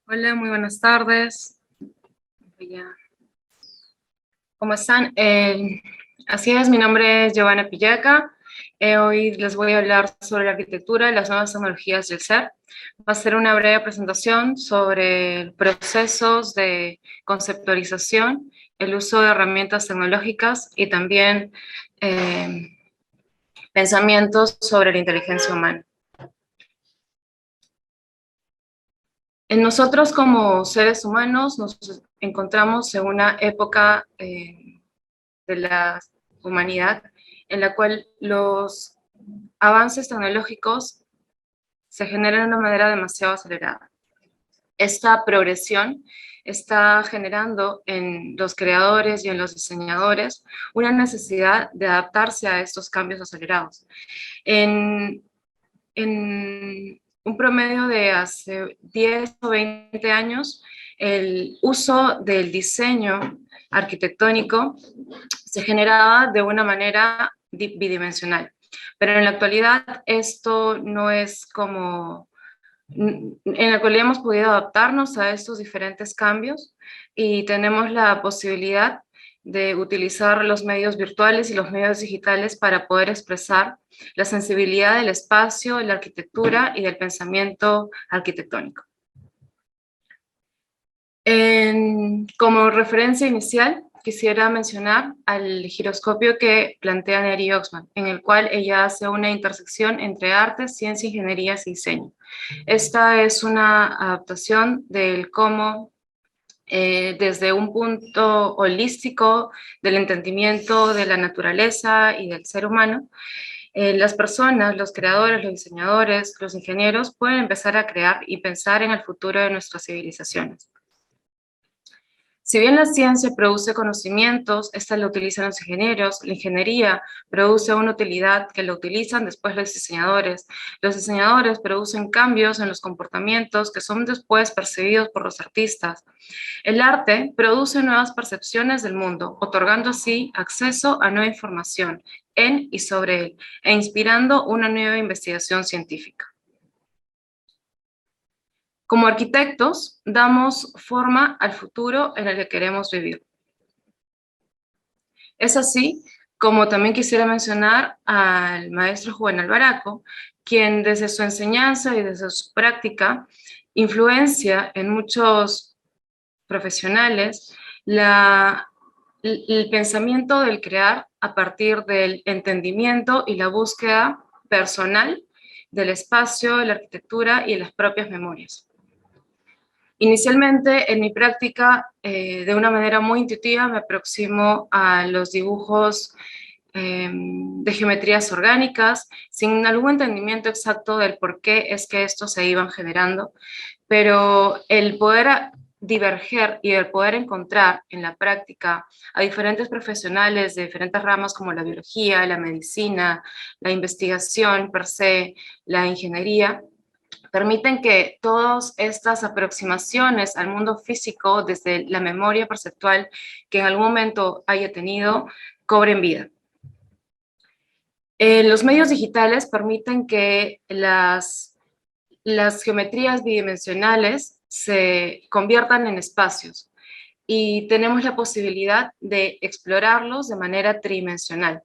Hola, muy buenas tardes. ¿Cómo están? Así es, mi nombre es Giovanna Pillaca. Hoy les voy a hablar sobre la arquitectura y las nuevas tecnologías del ser. Va a ser una breve presentación sobre procesos de conceptualización, el uso de herramientas tecnológicas y también pensamientos sobre la inteligencia humana. En nosotros como seres humanos nos encontramos en una época de la humanidad en la cual los avances tecnológicos se generan de una manera demasiado acelerada. Esta progresión está generando en los creadores y en los diseñadores una necesidad de adaptarse a estos cambios acelerados. En un promedio de hace 10 o 20 años, el uso del diseño arquitectónico se generaba de una manera bidimensional. Pero en la actualidad esto no es como... En la actualidad hemos podido adaptarnos a estos diferentes cambios y tenemos la posibilidad de utilizar los medios virtuales y los medios digitales para poder expresar la sensibilidad del espacio, la arquitectura y del pensamiento arquitectónico. Como referencia inicial, quisiera mencionar al giroscopio que plantea Neri Oxman, en el cual ella hace una intersección entre arte, ciencia, ingenierías y diseño. Esta es una adaptación del cómo, desde un punto holístico del entendimiento de la naturaleza y del ser humano, las personas, los creadores, los diseñadores, los ingenieros pueden empezar a crear y pensar en el futuro de nuestras civilizaciones. Si bien la ciencia produce conocimientos, esta la utilizan los ingenieros, la ingeniería produce una utilidad que la utilizan después los diseñadores producen cambios en los comportamientos que son después percibidos por los artistas. El arte produce nuevas percepciones del mundo, otorgando así acceso a nueva información en y sobre él, e inspirando una nueva investigación científica. Como arquitectos, damos forma al futuro en el que queremos vivir. Es así como también quisiera mencionar al maestro Juan Albaraco, quien desde su enseñanza y desde su práctica influencia en muchos profesionales el pensamiento del crear a partir del entendimiento y la búsqueda personal del espacio, de la arquitectura y de las propias memorias. Inicialmente, en mi práctica, de una manera muy intuitiva, me aproximo a los dibujos de geometrías orgánicas, sin algún entendimiento exacto del por qué es que estos se iban generando, pero el poder diverger y el poder encontrar en la práctica a diferentes profesionales de diferentes ramas como la biología, la medicina, la investigación per se, la ingeniería, permiten que todas estas aproximaciones al mundo físico desde la memoria perceptual que en algún momento haya tenido, cobren vida. Los medios digitales permiten que las geometrías bidimensionales se conviertan en espacios y tenemos la posibilidad de explorarlos de manera tridimensional,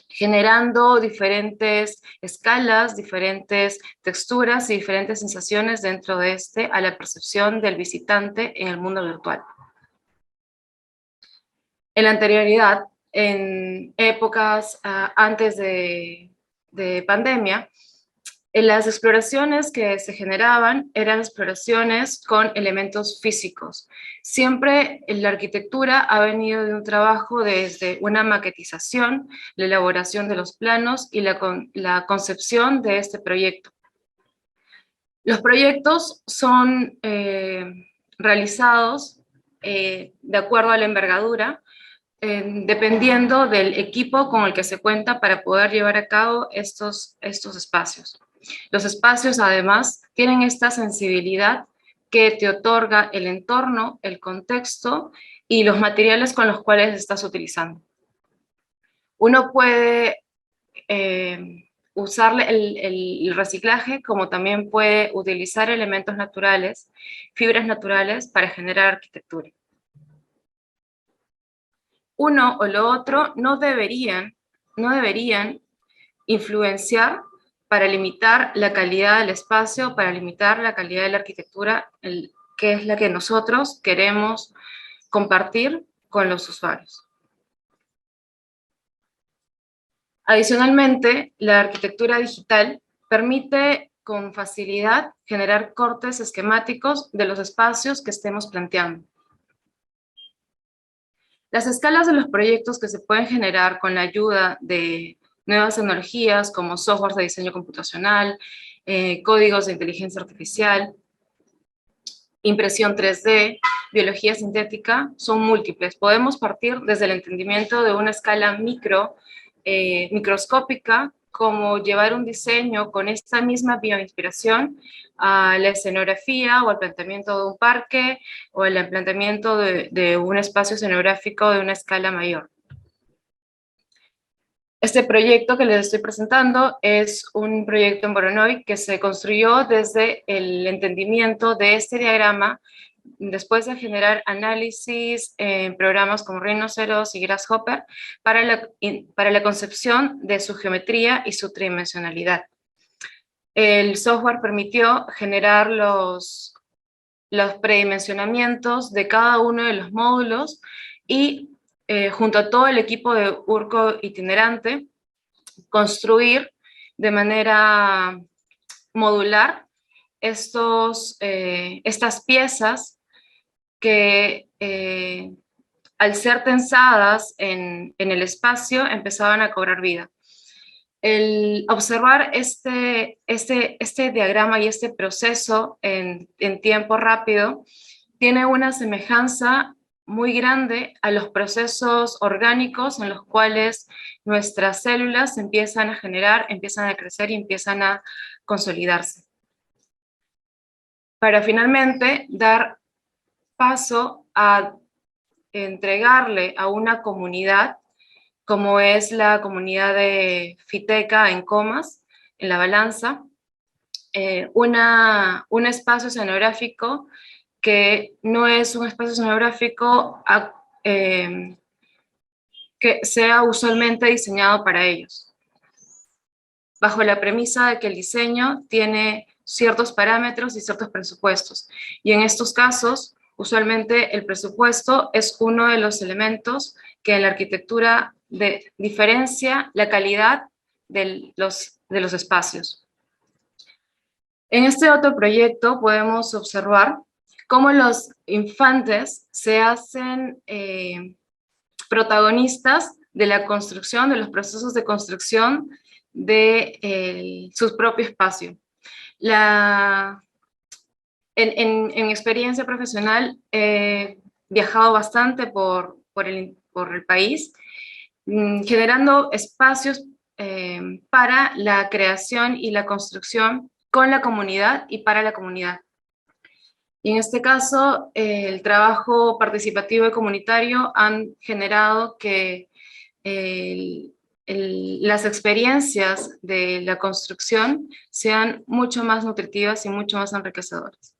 generando diferentes escalas, diferentes texturas y diferentes sensaciones dentro de a la percepción del visitante en el mundo virtual. En la anterioridad, en épocas antes de pandemia, las exploraciones que se generaban eran exploraciones con elementos físicos. Siempre la arquitectura ha venido de un trabajo desde una maquetización, la elaboración de los planos y la concepción de este proyecto. Los proyectos son realizados de acuerdo a la envergadura, dependiendo del equipo con el que se cuenta para poder llevar a cabo estos espacios. Los espacios, además, tienen esta sensibilidad que te otorga el entorno, el contexto y los materiales con los cuales estás utilizando. Uno puede usar el reciclaje, como también puede utilizar elementos naturales, fibras naturales, para generar arquitectura. Uno o lo otro no deberían influenciar para limitar la calidad del espacio, para limitar la calidad de la arquitectura, que es la que nosotros queremos compartir con los usuarios. Adicionalmente, la arquitectura digital permite con facilidad generar cortes esquemáticos de los espacios que estemos planteando. Las escalas de los proyectos que se pueden generar con la ayuda de nuevas tecnologías como software de diseño computacional, códigos de inteligencia artificial, impresión 3D, biología sintética, son múltiples. Podemos partir desde el entendimiento de una escala microscópica, como llevar un diseño con esta misma bioinspiración a la escenografía o al planteamiento de un parque o el planteamiento de un espacio escenográfico de una escala mayor. Este proyecto que les estoy presentando es un proyecto en Voronoi que se construyó desde el entendimiento de este diagrama después de generar análisis en programas como Rhinoceros y Grasshopper para la concepción de su geometría y su tridimensionalidad. El software permitió generar los predimensionamientos de cada uno de los módulos y junto a todo el equipo de Urco itinerante, construir de manera modular estas piezas que al ser tensadas en el espacio empezaban a cobrar vida. El observar este diagrama y este proceso en tiempo rápido tiene una semejanza muy grande a los procesos orgánicos en los cuales nuestras células empiezan a generar, empiezan a crecer y empiezan a consolidarse. Para finalmente dar paso a entregarle a una comunidad, como es la comunidad de Fiteca en Comas, en La Balanza, un espacio escenográfico que no es un espacio escenográfico que sea usualmente diseñado para ellos, bajo la premisa de que el diseño tiene ciertos parámetros y ciertos presupuestos. Y en estos casos, usualmente el presupuesto es uno de los elementos que en la arquitectura diferencia la calidad de los espacios. En este otro proyecto podemos observar cómo los infantes se hacen protagonistas de la construcción, de los procesos de construcción de su propio espacio. En mi experiencia profesional he viajado bastante por el país, generando espacios para la creación y la construcción con la comunidad y para la comunidad. Y en este caso, el trabajo participativo y comunitario han generado que las experiencias de la construcción sean mucho más nutritivas y mucho más enriquecedoras.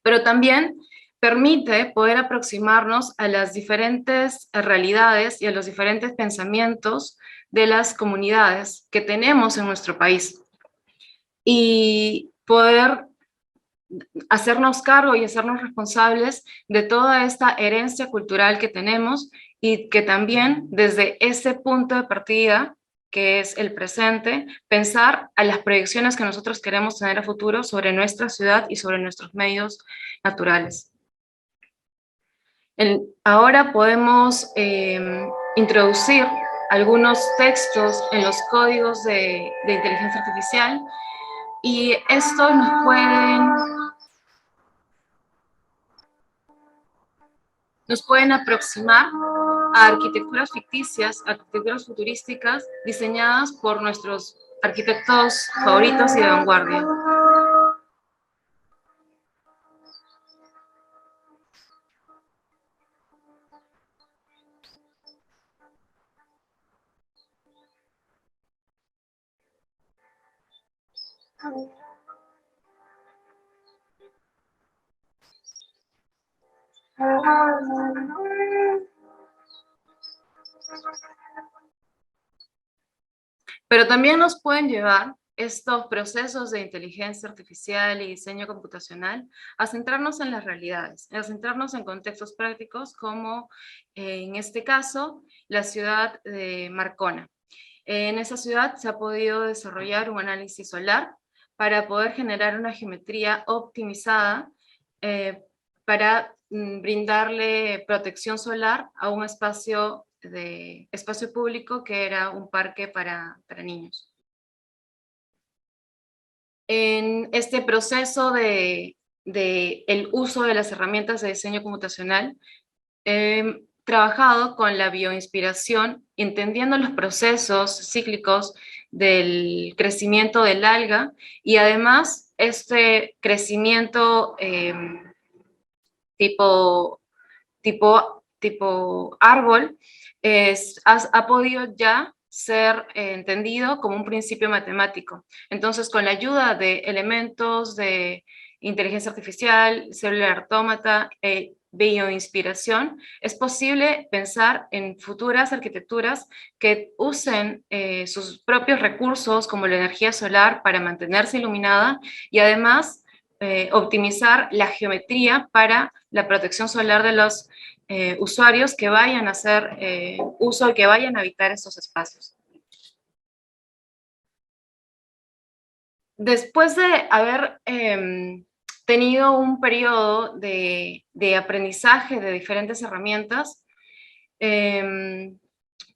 Pero también permite poder aproximarnos a las diferentes realidades y a los diferentes pensamientos de las comunidades que tenemos en nuestro país. Y poder hacernos cargo y hacernos responsables de toda esta herencia cultural que tenemos y que también desde ese punto de partida, que es el presente, pensar a las proyecciones que nosotros queremos tener a futuro sobre nuestra ciudad y sobre nuestros medios naturales. Ahora podemos introducir algunos textos en los códigos de inteligencia artificial y estos nos pueden aproximar a arquitecturas ficticias, arquitecturas futurísticas diseñadas por nuestros arquitectos favoritos y de vanguardia. Pero también nos pueden llevar estos procesos de inteligencia artificial y diseño computacional a centrarnos en las realidades, a centrarnos en contextos prácticos como, en este caso, la ciudad de Marcona. En esa ciudad se ha podido desarrollar un análisis solar para poder generar una geometría optimizada para brindarle protección solar a un espacio público que era un parque para niños. En este proceso de el uso de las herramientas de diseño computacional, he trabajado con la bioinspiración, entendiendo los procesos cíclicos del crecimiento del alga y además este crecimiento tipo, tipo árbol ha podido ya ser entendido como un principio matemático. Entonces, con la ayuda de elementos de inteligencia artificial, célula autómata, bioinspiración, es posible pensar en futuras arquitecturas que usen sus propios recursos como la energía solar para mantenerse iluminada y además optimizar la geometría para la protección solar de los usuarios que vayan a hacer uso y que vayan a habitar estos espacios. Después de haber tenido un periodo de aprendizaje de diferentes herramientas,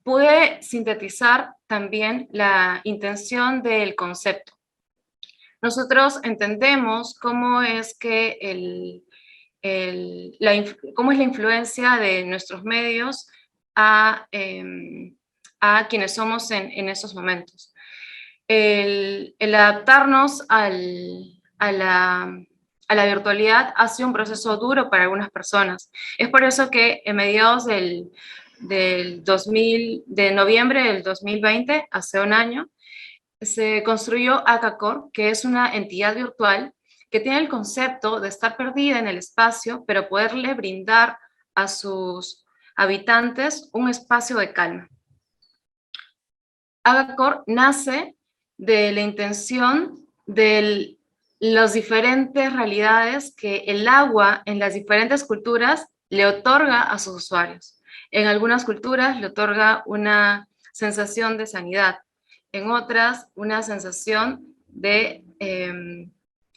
pude sintetizar también la intención del concepto. Nosotros entendemos cómo es que cómo es la influencia de nuestros medios a quienes somos en estos momentos. El adaptarnos a la virtualidad ha sido un proceso duro para algunas personas. Es por eso que en mediados de noviembre del 2020, hace un año, se construyó Acacor, que es una entidad virtual que tiene el concepto de estar perdida en el espacio, pero poderle brindar a sus habitantes un espacio de calma. Agacor nace de la intención de las diferentes realidades que el agua en las diferentes culturas le otorga a sus usuarios. En algunas culturas le otorga una sensación de sanidad, en otras una sensación de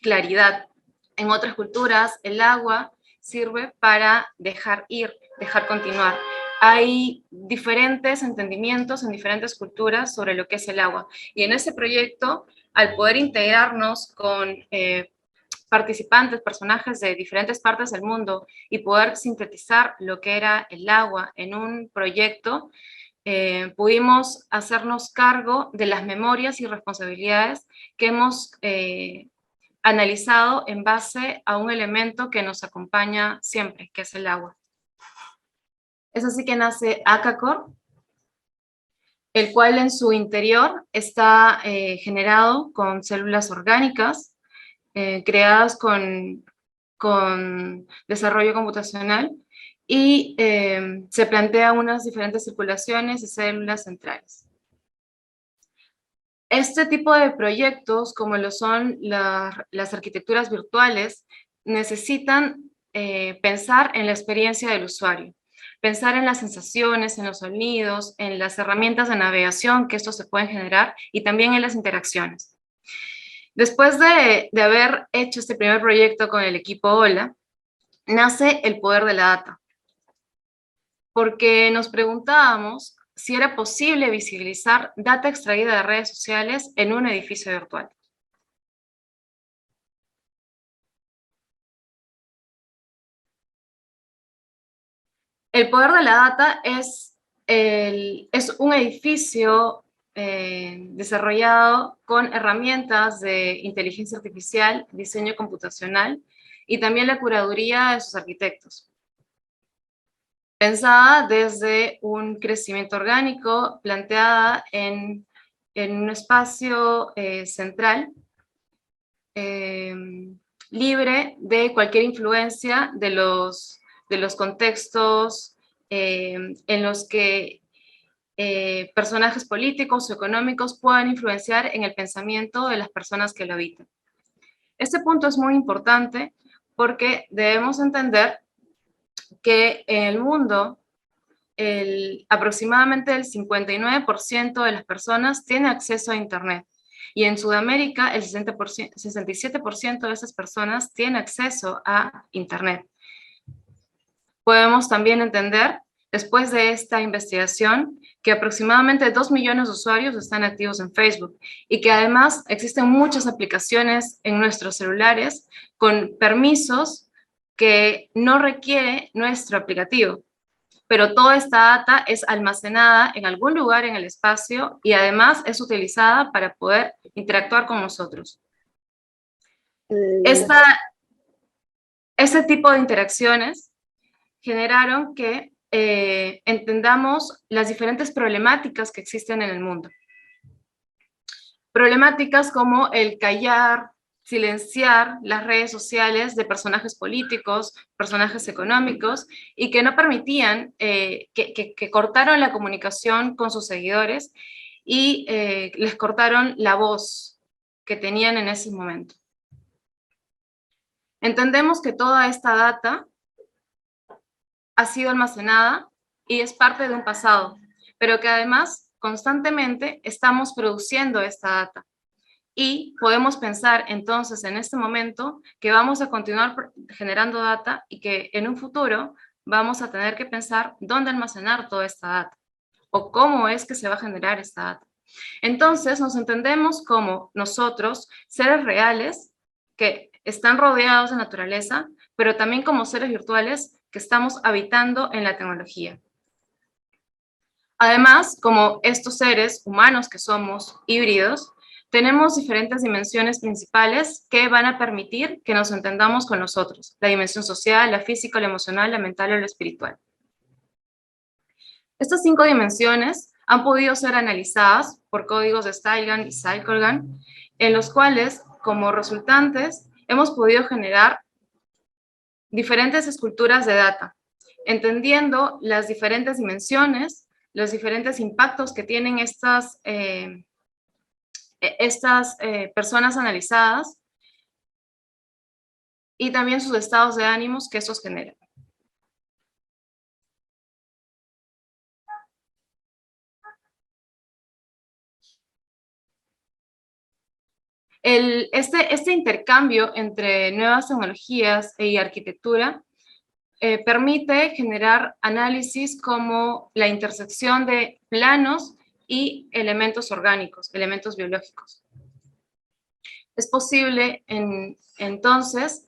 claridad. En otras culturas el agua sirve para dejar ir, dejar continuar. Hay diferentes entendimientos en diferentes culturas sobre lo que es el agua. Y en este proyecto, al poder integrarnos con participantes, personajes de diferentes partes del mundo y poder sintetizar lo que era el agua en un proyecto, pudimos hacernos cargo de las memorias y responsabilidades que hemos analizado en base a un elemento que nos acompaña siempre, que es el agua. Es así que nace Acacor, el cual en su interior está generado con células orgánicas creadas con desarrollo computacional y se plantea unas diferentes circulaciones y células centrales. Este tipo de proyectos, como lo son las arquitecturas virtuales, necesitan pensar en la experiencia del usuario, pensar en las sensaciones, en los sonidos, en las herramientas de navegación que estos se pueden generar y también en las interacciones. Después de haber hecho este primer proyecto con el equipo Hola, nace el poder de la data, porque nos preguntábamos si era posible visibilizar data extraída de redes sociales en un edificio virtual. El poder de la data es un edificio desarrollado con herramientas de inteligencia artificial, diseño computacional y también la curaduría de sus arquitectos. Pensada desde un crecimiento orgánico, planteada en un espacio central libre de cualquier influencia de los contextos en los que personajes políticos o económicos puedan influenciar en el pensamiento de las personas que lo habitan. Este punto es muy importante porque debemos entender que en el mundo aproximadamente el 59% de las personas tiene acceso a Internet. Y en Sudamérica, el 67% de esas personas tiene acceso a Internet. Podemos también entender, después de esta investigación, que aproximadamente 2 millones de usuarios están activos en Facebook y que además existen muchas aplicaciones en nuestros celulares con permisos que no requiere nuestro aplicativo. Pero toda esta data es almacenada en algún lugar en el espacio y además es utilizada para poder interactuar con nosotros. Este tipo de interacciones generaron que entendamos las diferentes problemáticas que existen en el mundo. Problemáticas como el callar, silenciar las redes sociales de personajes políticos, personajes económicos, y que no permitían, que cortaron la comunicación con sus seguidores y les cortaron la voz que tenían en ese momento. Entendemos que toda esta data ha sido almacenada y es parte de un pasado, pero que además constantemente estamos produciendo esta data. Y podemos pensar entonces en este momento que vamos a continuar generando data y que en un futuro vamos a tener que pensar dónde almacenar toda esta data o cómo es que se va a generar esta data. Entonces nos entendemos como nosotros, seres reales que están rodeados de naturaleza, pero también como seres virtuales que estamos habitando en la tecnología. Además, como estos seres humanos que somos híbridos, tenemos diferentes dimensiones principales que van a permitir que nos entendamos con nosotros. La dimensión social, la física, la emocional, la mental o la espiritual. Estas 5 dimensiones han podido ser analizadas por códigos de Steilgan y Cyclegan, en los cuales, como resultantes, hemos podido generar diferentes esculturas de data, entendiendo las diferentes dimensiones, los diferentes impactos que tienen estas personas analizadas y también sus estados de ánimos que estos generan. Este intercambio entre nuevas tecnologías y arquitectura permite generar análisis como la intersección de planos y elementos orgánicos, elementos biológicos. Es posible entonces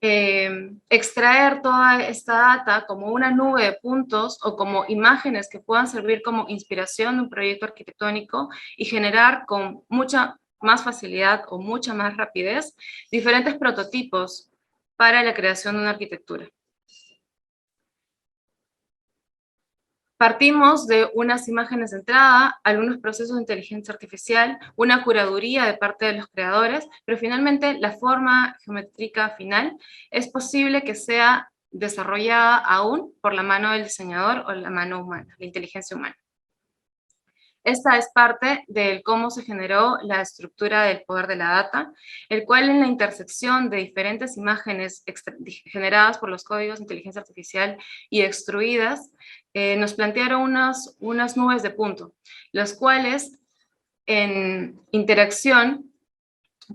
extraer toda esta data como una nube de puntos o como imágenes que puedan servir como inspiración de un proyecto arquitectónico y generar con mucha más facilidad o mucha más rapidez diferentes prototipos para la creación de una arquitectura. Partimos de unas imágenes de entrada, algunos procesos de inteligencia artificial, una curaduría de parte de los creadores, pero finalmente la forma geométrica final es posible que sea desarrollada aún por la mano del diseñador o la mano humana, la inteligencia humana. Esta es parte de cómo se generó la estructura del poder de la data, el cual en la intersección de diferentes imágenes generadas por los códigos de inteligencia artificial y extruidas, nos plantearon unas nubes de punto, los cuales en interacción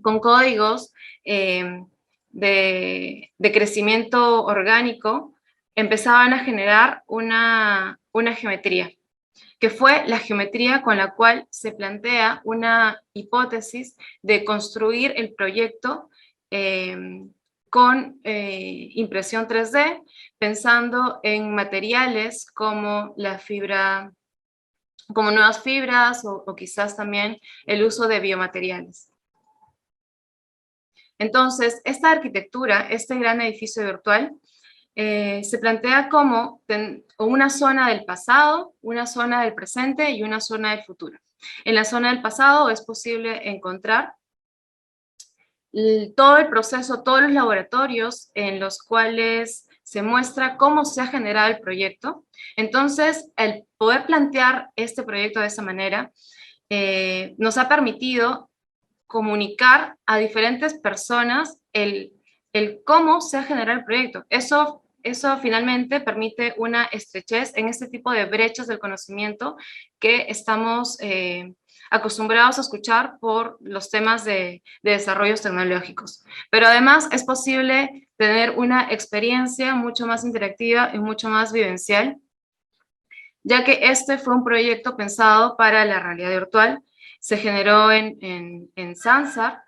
con códigos de crecimiento orgánico empezaban a generar una geometría, que fue la geometría con la cual se plantea una hipótesis de construir el proyecto con impresión 3D, pensando en materiales como la fibra, como nuevas fibras o quizás también el uso de biomateriales. Entonces, esta arquitectura, este gran edificio virtual, se plantea como una zona del pasado, una zona del presente y una zona del futuro. En la zona del pasado es posible encontrar todo el proceso, todos los laboratorios en los cuales se muestra cómo se ha generado el proyecto. Entonces, el poder plantear este proyecto de esa manera nos ha permitido comunicar a diferentes personas el cómo se ha generado el proyecto. Eso finalmente permite una estrechez en este tipo de brechas del conocimiento que estamos acostumbrados a escuchar por los temas de desarrollos tecnológicos. Pero además es posible tener una experiencia mucho más interactiva y mucho más vivencial, ya que este fue un proyecto pensado para la realidad virtual. Se generó en Sansar,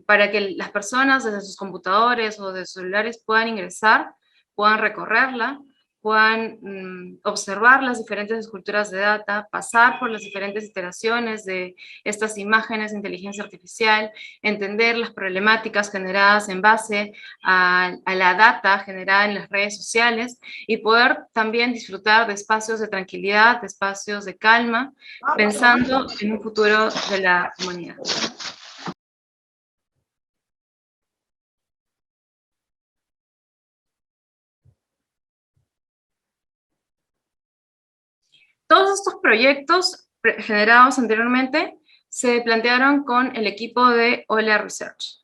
para que las personas desde sus computadores o de sus celulares puedan ingresar, puedan recorrerla, puedan observar las diferentes esculturas de data, pasar por las diferentes iteraciones de estas imágenes de inteligencia artificial, entender las problemáticas generadas en base a la data generada en las redes sociales y poder también disfrutar de espacios de tranquilidad, de espacios de calma, pensando en un futuro de la humanidad. Todos estos proyectos generados anteriormente se plantearon con el equipo de Ola Research.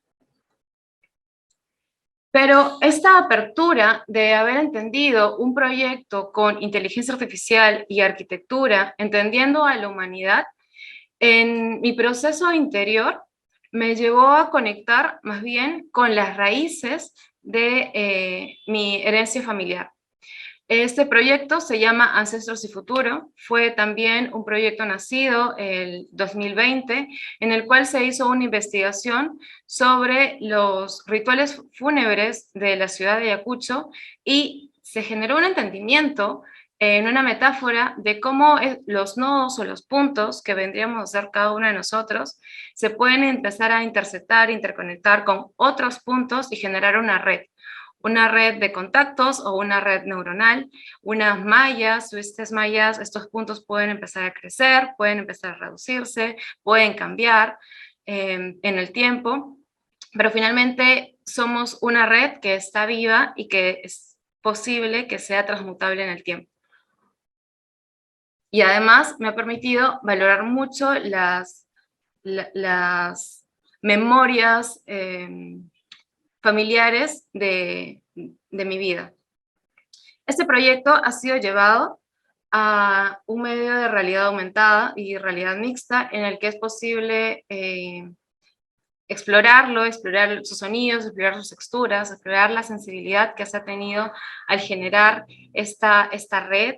Pero esta apertura de haber entendido un proyecto con inteligencia artificial y arquitectura, entendiendo a la humanidad, en mi proceso interior me llevó a conectar más bien con las raíces de mi herencia familiar. Este proyecto se llama Ancestros y Futuro. Fue también un proyecto nacido el 2020, en el cual se hizo una investigación sobre los rituales fúnebres de la ciudad de Ayacucho y se generó un entendimiento en una metáfora de cómo los nodos o los puntos que vendríamos a ser cada uno de nosotros se pueden empezar a interceptar, interconectar con otros puntos y generar una red de contactos o una red neuronal, unas mallas, o estas mallas, estos puntos pueden empezar a crecer, pueden empezar a reducirse, pueden cambiar en el tiempo, pero finalmente somos una red que está viva y que es posible que sea transmutable en el tiempo. Y además me ha permitido valorar mucho las memorias familiares de mi vida. Este proyecto ha sido llevado a un medio de realidad aumentada y realidad mixta en el que es posible explorarlo, explorar sus sonidos, explorar sus texturas, explorar la sensibilidad que se ha tenido al generar esta red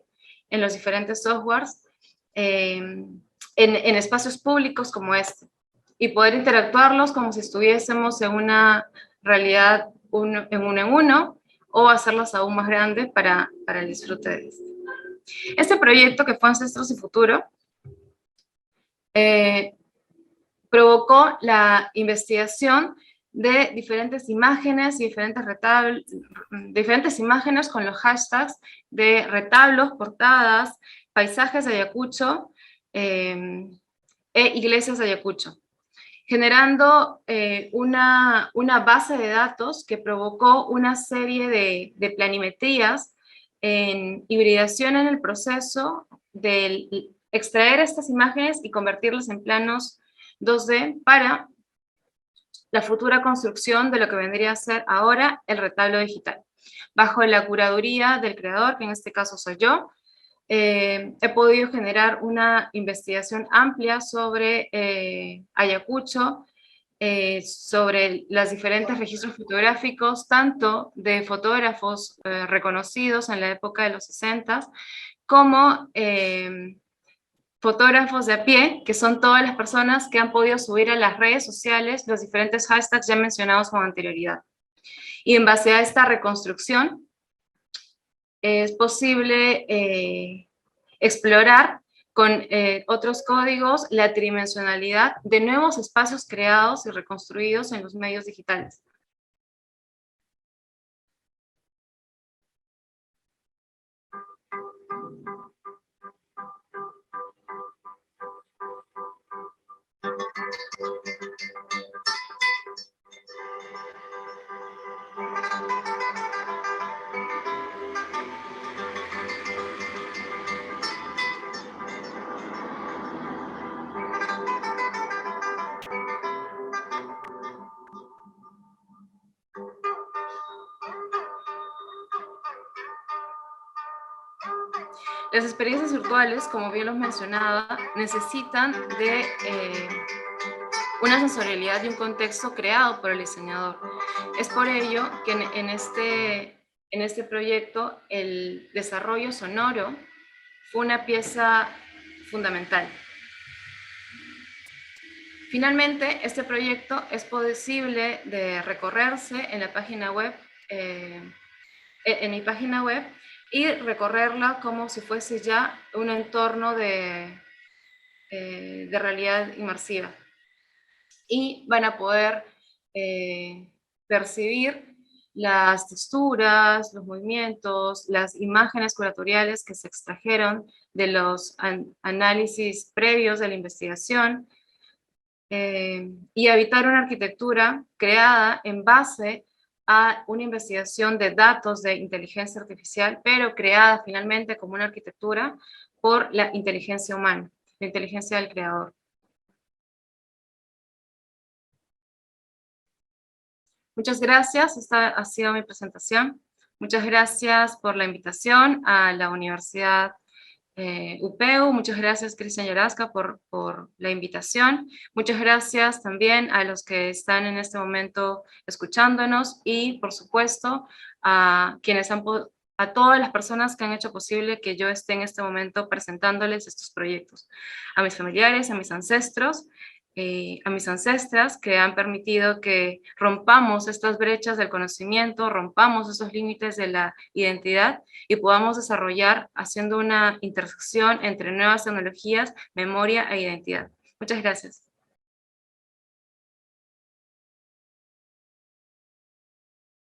en los diferentes softwares, en espacios públicos como este, y poder interactuarlos como si estuviésemos en una realidad en uno, o hacerlas aún más grandes para el disfrute de esto. Este proyecto, que fue Ancestros y Futuro, provocó la investigación de diferentes imágenes y diferentes imágenes con los hashtags de retablos, portadas, paisajes de Ayacucho e iglesias de Ayacucho, generando una base de datos que provocó una serie de planimetrías en hibridación en el proceso de extraer estas imágenes y convertirlas en planos 2D para la futura construcción de lo que vendría a ser ahora el retablo digital. Bajo la curaduría del creador, que en este caso soy yo, he podido generar una investigación amplia sobre Ayacucho, sobre los diferentes registros fotográficos, tanto de fotógrafos reconocidos en la época de los 60, como fotógrafos de a pie, que son todas las personas que han podido subir a las redes sociales los diferentes hashtags ya mencionados con anterioridad. Y en base a esta reconstrucción, es posible explorar con otros códigos la tridimensionalidad de nuevos espacios creados y reconstruidos en los medios digitales. Las experiencias virtuales, como bien los mencionaba, necesitan de una sensorialidad y un contexto creado por el diseñador. Es por ello que en este proyecto el desarrollo sonoro fue una pieza fundamental. Finalmente, este proyecto es posible de recorrerse en la página web, en mi página web, y recorrerla como si fuese ya un entorno de realidad inmersiva. Y van a poder percibir las texturas, los movimientos, las imágenes curatoriales que se extrajeron de los análisis previos de la investigación, y habitar una arquitectura creada en base a una investigación de datos de inteligencia artificial, pero creada finalmente como una arquitectura por la inteligencia humana, la inteligencia del creador. Muchas gracias, esta ha sido mi presentación. Muchas gracias por la invitación a la Universidad UPEU. Muchas gracias, Cristian Yarasca, por la invitación. Muchas gracias también a los que están en este momento escuchándonos y, por supuesto, a todas las personas que han hecho posible que yo esté en este momento presentándoles estos proyectos. A mis familiares, a mis ancestros, a mis ancestras que han permitido que rompamos estas brechas del conocimiento, rompamos esos límites de la identidad y podamos desarrollar haciendo una intersección entre nuevas tecnologías, memoria e identidad. Muchas gracias.